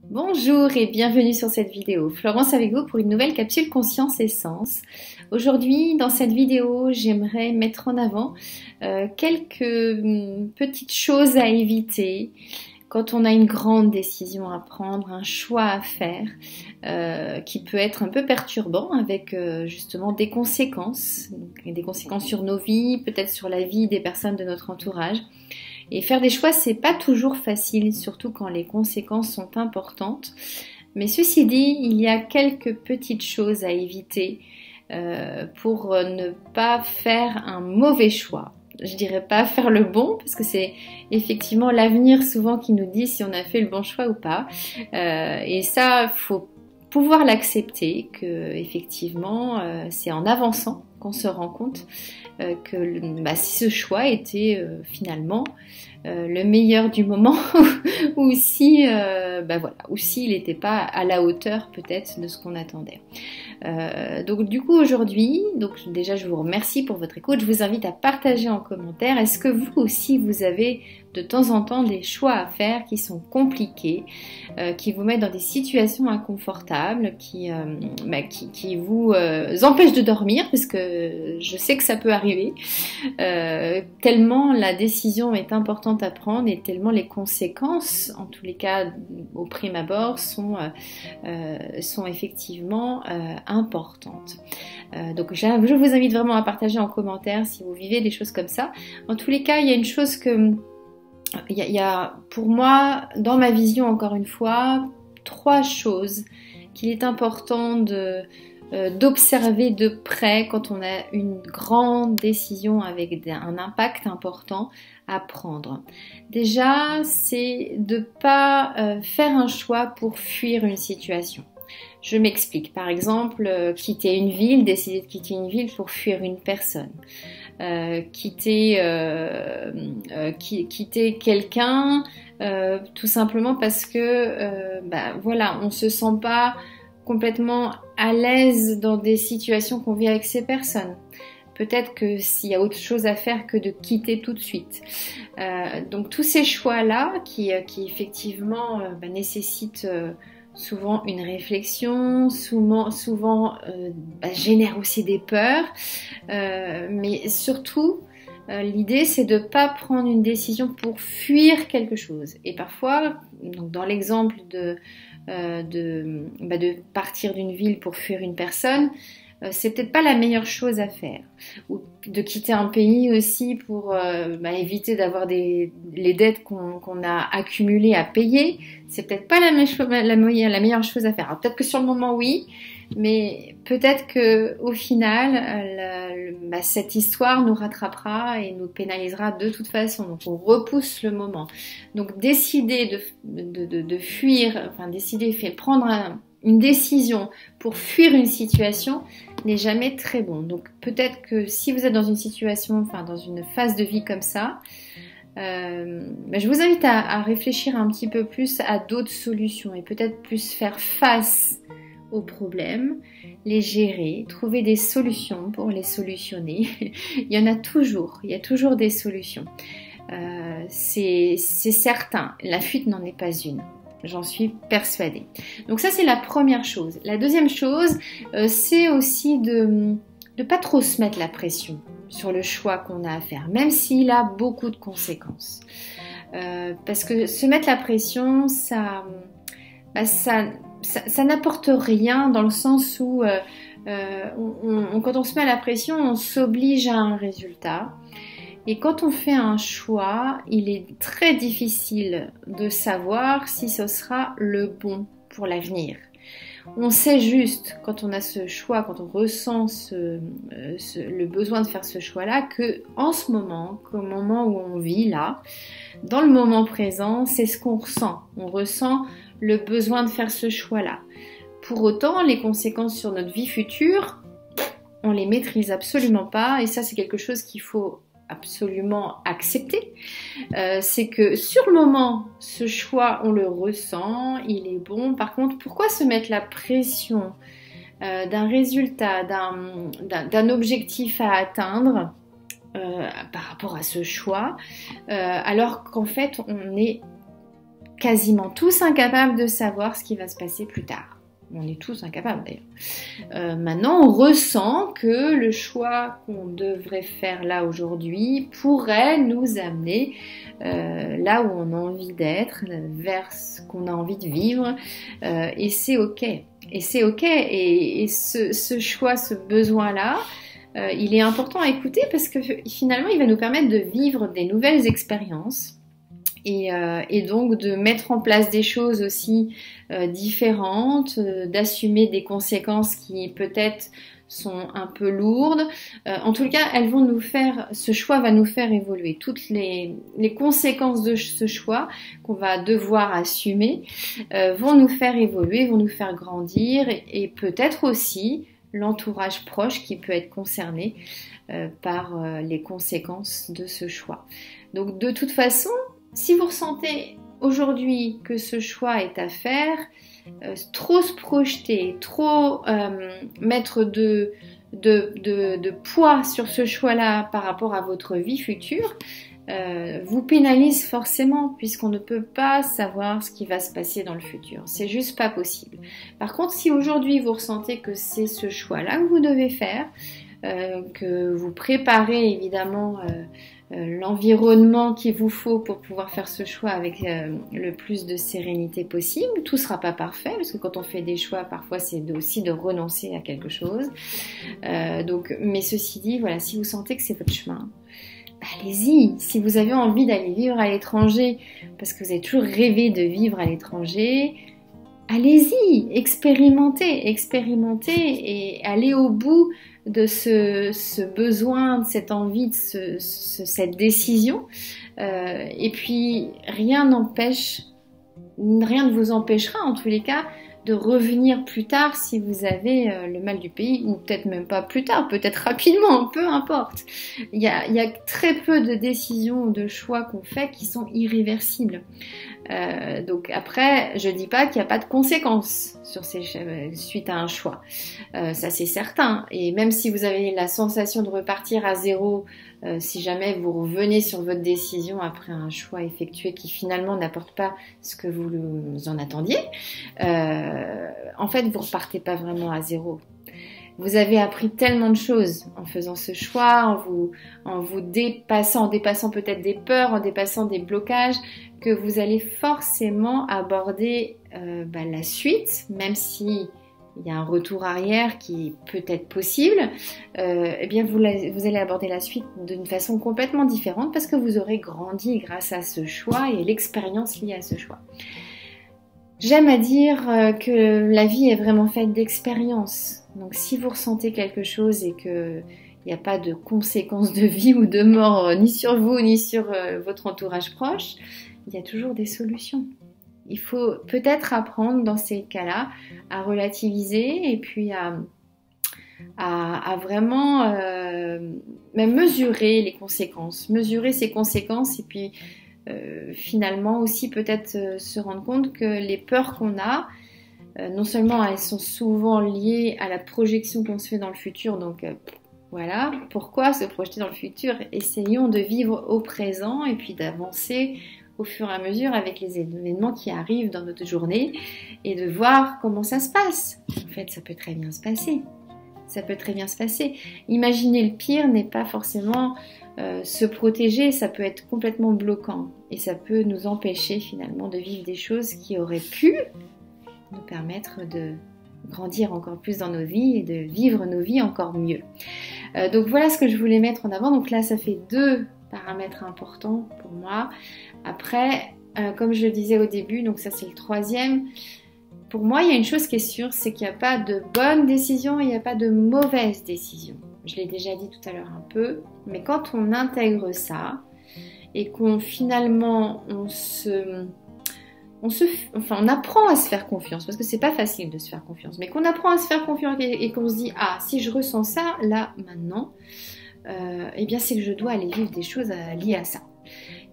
Bonjour et bienvenue sur cette vidéo. Florence avec vous pour une nouvelle capsule Conscience et Sens. Aujourd'hui, dans cette vidéo, j'aimerais mettre en avant quelques petites choses à éviter quand on a une grande décision à prendre, un choix à faire qui peut être un peu perturbant avec justement des conséquences sur nos vies, peut-être sur la vie des personnes de notre entourage. Et faire des choix, c'est pas toujours facile, surtout quand les conséquences sont importantes. Mais ceci dit, il y a quelques petites choses à éviter pour ne pas faire un mauvais choix. Je dirais pas faire le bon, parce que c'est effectivement l'avenir souvent qui nous dit si on a fait le bon choix ou pas. Et ça, faut pouvoir l'accepter, que effectivement, c'est en avançant qu'on se rend compte que si ce choix était finalement le meilleur du moment ou si ou s'il n'était pas à la hauteur peut-être de ce qu'on attendait. Donc du coup aujourd'hui, déjà je vous remercie pour votre écoute, je vous invite à partager en commentaire, est-ce que vous aussi vous avez de temps en temps des choix à faire qui sont compliqués, qui vous mettent dans des situations inconfortables, qui vous empêchent de dormir, parce que je sais que ça peut arriver, tellement la décision est importante à prendre et tellement les conséquences, en tous les cas au prime abord, sont effectivement importantes. Donc je vous invite vraiment à partager en commentaire si vous vivez des choses comme ça. En tous les cas, il y a une chose que il y a pour moi, dans ma vision encore une fois, 3 choses qu'il est important d'observer de près quand on a une grande décision avec un impact important à prendre. Déjà, c'est de ne pas faire un choix pour fuir une situation. Je m'explique. Par exemple, quitter une ville, décider de quitter une ville pour fuir une personne. Quitter quelqu'un tout simplement parce que on se sent pas complètement à l'aise dans des situations qu'on vit avec ces personnes. Peut-être que s'il y a autre chose à faire que de quitter tout de suite. Donc tous ces choix-là qui effectivement nécessitent souvent une réflexion, souvent génère aussi des peurs, mais surtout l'idée c'est de ne pas prendre une décision pour fuir quelque chose. Et parfois, donc dans l'exemple de partir d'une ville pour fuir une personne, c'est peut-être pas la meilleure chose à faire. Ou de quitter un pays aussi pour éviter d'avoir les dettes qu'on a accumulées à payer, c'est peut-être pas la meilleure chose à faire. Alors, peut-être que sur le moment oui, mais peut-être que au final cette histoire nous rattrapera et nous pénalisera de toute façon. Donc on repousse le moment. Donc décider de fuir, prendre une décision pour fuir une situation n'est jamais très bon. Donc peut-être que si vous êtes dans une situation, dans une phase de vie comme ça, je vous invite à réfléchir un petit peu plus à d'autres solutions et peut-être plus faire face aux problèmes, les gérer, trouver des solutions pour les solutionner. Il y a toujours des solutions. C'est certain, la fuite n'en est pas une. J'en suis persuadée. Donc ça, c'est la première chose. La deuxième chose, c'est aussi de ne pas trop se mettre la pression sur le choix qu'on a à faire, même s'il a beaucoup de conséquences. Parce que se mettre la pression, ça n'apporte rien, dans le sens où quand on se met à la pression, on s'oblige à un résultat. Et quand on fait un choix, il est très difficile de savoir si ce sera le bon pour l'avenir. On sait juste, quand on a ce choix, quand on ressent le besoin de faire ce choix-là, que en ce moment, qu'au moment où on vit là, dans le moment présent, c'est ce qu'on ressent. On ressent le besoin de faire ce choix-là. Pour autant, les conséquences sur notre vie future, on les maîtrise absolument pas, et ça c'est quelque chose qu'il faut absolument accepter. C'est que sur le moment, ce choix, on le ressent, il est bon. Par contre, pourquoi se mettre la pression d'un résultat, d'un objectif à atteindre par rapport à ce choix, alors qu'en fait, on est quasiment tous incapables de savoir ce qui va se passer plus tard. On est tous incapables d'ailleurs. Maintenant, on ressent que le choix qu'on devrait faire là aujourd'hui pourrait nous amener là où on a envie d'être, vers ce qu'on a envie de vivre, et c'est ok. Et c'est ok. Et ce choix, ce besoin-là, il est important à écouter parce que finalement, il va nous permettre de vivre des nouvelles expériences. Et donc de mettre en place des choses aussi différentes, d'assumer des conséquences qui peut-être sont un peu lourdes. En tout cas, ce choix va nous faire évoluer. Toutes les conséquences de ce choix qu'on va devoir assumer vont nous faire évoluer, vont nous faire grandir et peut-être aussi l'entourage proche qui peut être concerné par les conséquences de ce choix. Donc de toute façon, si vous ressentez aujourd'hui que ce choix est à faire, trop se projeter, trop mettre de poids sur ce choix-là par rapport à votre vie future, vous pénalise forcément puisqu'on ne peut pas savoir ce qui va se passer dans le futur. C'est juste pas possible. Par contre, si aujourd'hui vous ressentez que c'est ce choix-là que vous devez faire, que vous préparez évidemment l'environnement qu'il vous faut pour pouvoir faire ce choix avec le plus de sérénité possible. Tout ne sera pas parfait, parce que quand on fait des choix, parfois c'est aussi de renoncer à quelque chose. Mais ceci dit, voilà, si vous sentez que c'est votre chemin, allez-y. Si vous avez envie d'aller vivre à l'étranger, parce que vous avez toujours rêvé de vivre à l'étranger, allez-y, expérimentez et allez au bout de ce besoin, de cette envie, de cette décision. Et puis rien ne vous empêchera en tous les cas de revenir plus tard si vous avez le mal du pays, ou peut-être même pas plus tard, peut-être rapidement, peu importe. Il y a très peu de décisions ou de choix qu'on fait qui sont irréversibles. Donc après, je dis pas qu'il n'y a pas de conséquences suite à un choix. Ça c'est certain. Et même si vous avez la sensation de repartir à zéro, si jamais vous revenez sur votre décision après un choix effectué qui finalement n'apporte pas ce que vous en attendiez, en fait vous repartez pas vraiment à zéro. Vous avez appris tellement de choses en faisant ce choix, en vous dépassant peut-être des peurs, en dépassant des blocages, que vous allez forcément aborder la suite, même si il y a un retour arrière qui peut être possible, eh bien vous allez aborder la suite d'une façon complètement différente parce que vous aurez grandi grâce à ce choix et l'expérience liée à ce choix. J'aime à dire que la vie est vraiment faite d'expériences. Donc si vous ressentez quelque chose et qu'il n'y a pas de conséquences de vie ou de mort ni sur vous ni sur votre entourage proche, il y a toujours des solutions. Il faut peut-être apprendre dans ces cas-là à relativiser et puis à vraiment même mesurer les conséquences, mesurer ces conséquences et puis finalement aussi peut-être se rendre compte que les peurs qu'on a, non seulement elles sont souvent liées à la projection qu'on se fait dans le futur, donc voilà, pourquoi se projeter dans le futur? Essayons de vivre au présent et puis d'avancer au fur et à mesure avec les événements qui arrivent dans notre journée et de voir comment ça se passe. En fait, ça peut très bien se passer. Ça peut très bien se passer. Imaginer le pire n'est pas forcément se protéger, ça peut être complètement bloquant et ça peut nous empêcher finalement de vivre des choses qui auraient pu nous permettre de grandir encore plus dans nos vies et de vivre nos vies encore mieux. Donc voilà ce que je voulais mettre en avant. Donc là, ça fait 2 paramètres importants pour moi. Après, comme je le disais au début, donc ça c'est le 3e, pour moi il y a une chose qui est sûre, c'est qu'il n'y a pas de bonne décision et il n'y a pas de mauvaise décision. Je l'ai déjà dit tout à l'heure un peu, mais quand on intègre ça et qu'on finalement on apprend à se faire confiance, parce que c'est pas facile de se faire confiance, mais qu'on apprend à se faire confiance et qu'on se dit si je ressens ça là maintenant, eh bien c'est que je dois aller vivre des choses liées à ça.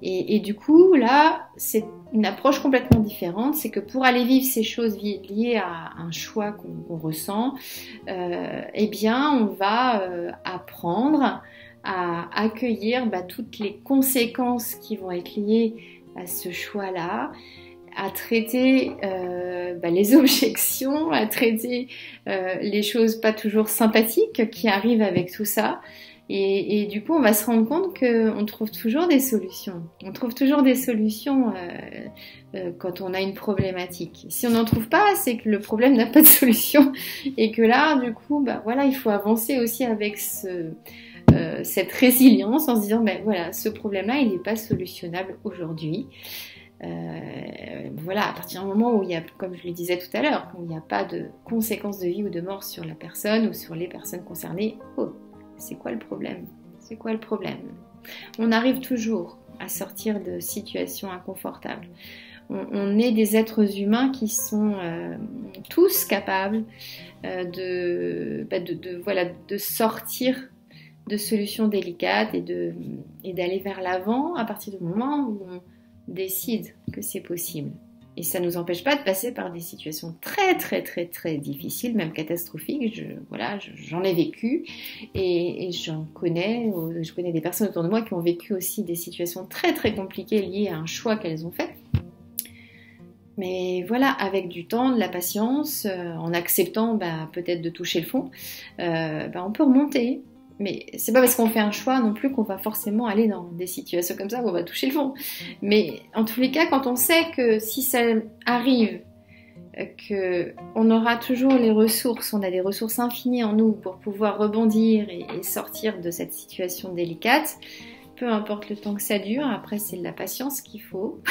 Et du coup là c'est une approche complètement différente, c'est que pour aller vivre ces choses liées à un choix qu'on ressent, eh bien on va apprendre à accueillir toutes les conséquences qui vont être liées à ce choix-là, à traiter les objections, à traiter les choses pas toujours sympathiques qui arrivent avec tout ça. Et du coup, on va se rendre compte qu'on trouve toujours des solutions. On trouve toujours des solutions quand on a une problématique. Si on n'en trouve pas, c'est que le problème n'a pas de solution. Et que là, du coup, il faut avancer aussi avec cette résilience en se disant, voilà, ce problème-là, il n'est pas solutionnable aujourd'hui. À partir du moment où il y a, comme je le disais tout à l'heure, où il n'y a pas de conséquences de vie ou de mort sur la personne ou sur les personnes concernées, c'est quoi le problème? C'est quoi le problème? On arrive toujours à sortir de situations inconfortables. On est des êtres humains qui sont tous capables de sortir de solutions délicates et d'aller vers l'avant à partir du moment où on décide que c'est possible. Et ça ne nous empêche pas de passer par des situations très très très très difficiles, même catastrophiques. J'en ai vécu et je connais des personnes autour de moi qui ont vécu aussi des situations très très compliquées liées à un choix qu'elles ont fait. Mais voilà, avec du temps, de la patience, en acceptant peut-être de toucher le fond, on peut remonter. Mais c'est pas parce qu'on fait un choix non plus qu'on va forcément aller dans des situations comme ça où on va toucher le fond. Mais en tous les cas, quand on sait que si ça arrive, qu'on aura toujours les ressources, on a des ressources infinies en nous pour pouvoir rebondir et sortir de cette situation délicate, peu importe le temps que ça dure, après c'est de la patience qu'il faut,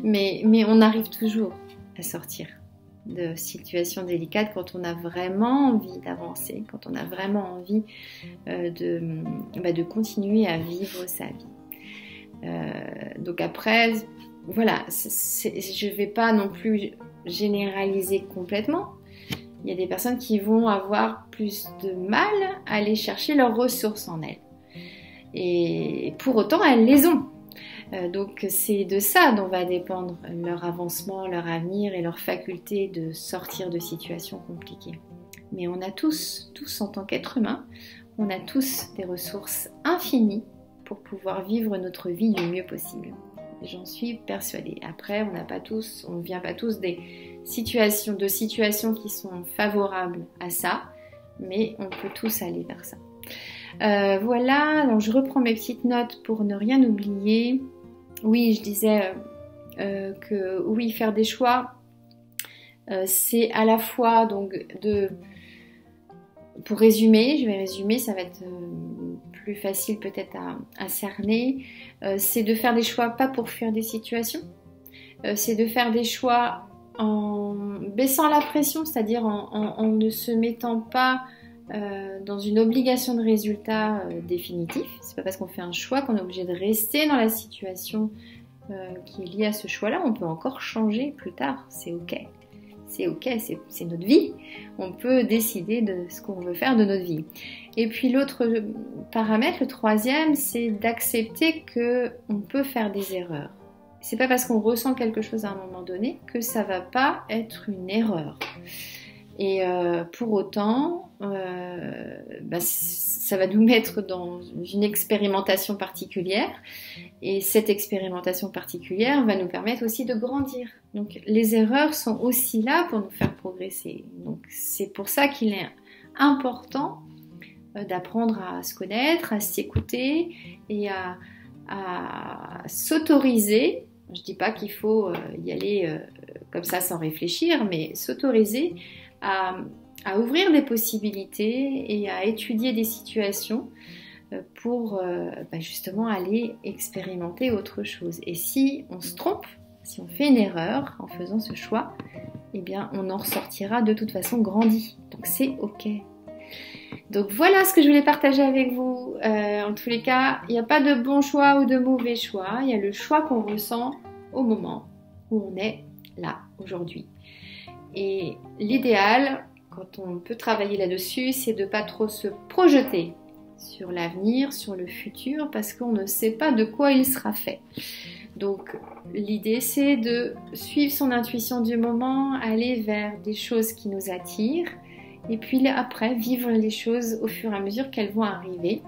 mais on arrive toujours à sortir de situations délicates quand on a vraiment envie d'avancer, quand on a vraiment envie de continuer à vivre sa vie. Donc après, voilà, je ne vais pas non plus généraliser complètement. Il y a des personnes qui vont avoir plus de mal à aller chercher leurs ressources en elles. Et pour autant, elles les ont. Donc c'est de ça dont va dépendre leur avancement, leur avenir et leur faculté de sortir de situations compliquées. Mais on a tous en tant qu'être humain, on a tous des ressources infinies pour pouvoir vivre notre vie du mieux possible. J'en suis persuadée. Après, on ne vient pas tous des situations qui sont favorables à ça, mais on peut tous aller vers ça. Voilà, donc je reprends mes petites notes pour ne rien oublier. Oui, je disais que oui, faire des choix, c'est à la fois donc pour résumer, je vais résumer, ça va être plus facile peut-être à cerner, c'est de faire des choix pas pour fuir des situations, c'est de faire des choix en baissant la pression, c'est-à-dire en ne se mettant pas dans une obligation de résultat définitif. C'est pas parce qu'on fait un choix qu'on est obligé de rester dans la situation qui est liée à ce choix-là. On peut encore changer plus tard, c'est ok. C'est ok, c'est notre vie. On peut décider de ce qu'on veut faire de notre vie. Et puis l'autre paramètre, le troisième, c'est d'accepter qu'on peut faire des erreurs. C'est pas parce qu'on ressent quelque chose à un moment donné que ça va pas être une erreur. Et pour autant, ça va nous mettre dans une expérimentation particulière. Et cette expérimentation particulière va nous permettre aussi de grandir. Donc les erreurs sont aussi là pour nous faire progresser. Donc c'est pour ça qu'il est important d'apprendre à se connaître, à s'écouter et à s'autoriser. Je ne dis pas qu'il faut y aller comme ça sans réfléchir, mais s'autoriser à ouvrir des possibilités et à étudier des situations pour justement aller expérimenter autre chose. Et si on se trompe, si on fait une erreur en faisant ce choix, eh bien on en ressortira de toute façon grandi. Donc c'est ok. Donc voilà ce que je voulais partager avec vous. En tous les cas, il n'y a pas de bon choix ou de mauvais choix. Il y a le choix qu'on ressent au moment où on est là, aujourd'hui. Et l'idéal, quand on peut travailler là-dessus, c'est de ne pas trop se projeter sur l'avenir, sur le futur, parce qu'on ne sait pas de quoi il sera fait. Donc l'idée, c'est de suivre son intuition du moment, aller vers des choses qui nous attirent, et puis après, vivre les choses au fur et à mesure qu'elles vont arriver.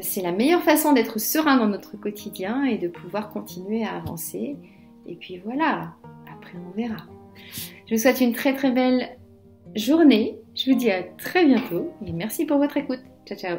C'est la meilleure façon d'être serein dans notre quotidien et de pouvoir continuer à avancer. Et puis voilà, après on verra. Je vous souhaite une très très belle journée. Je vous dis à très bientôt et merci pour votre écoute. Ciao ciao.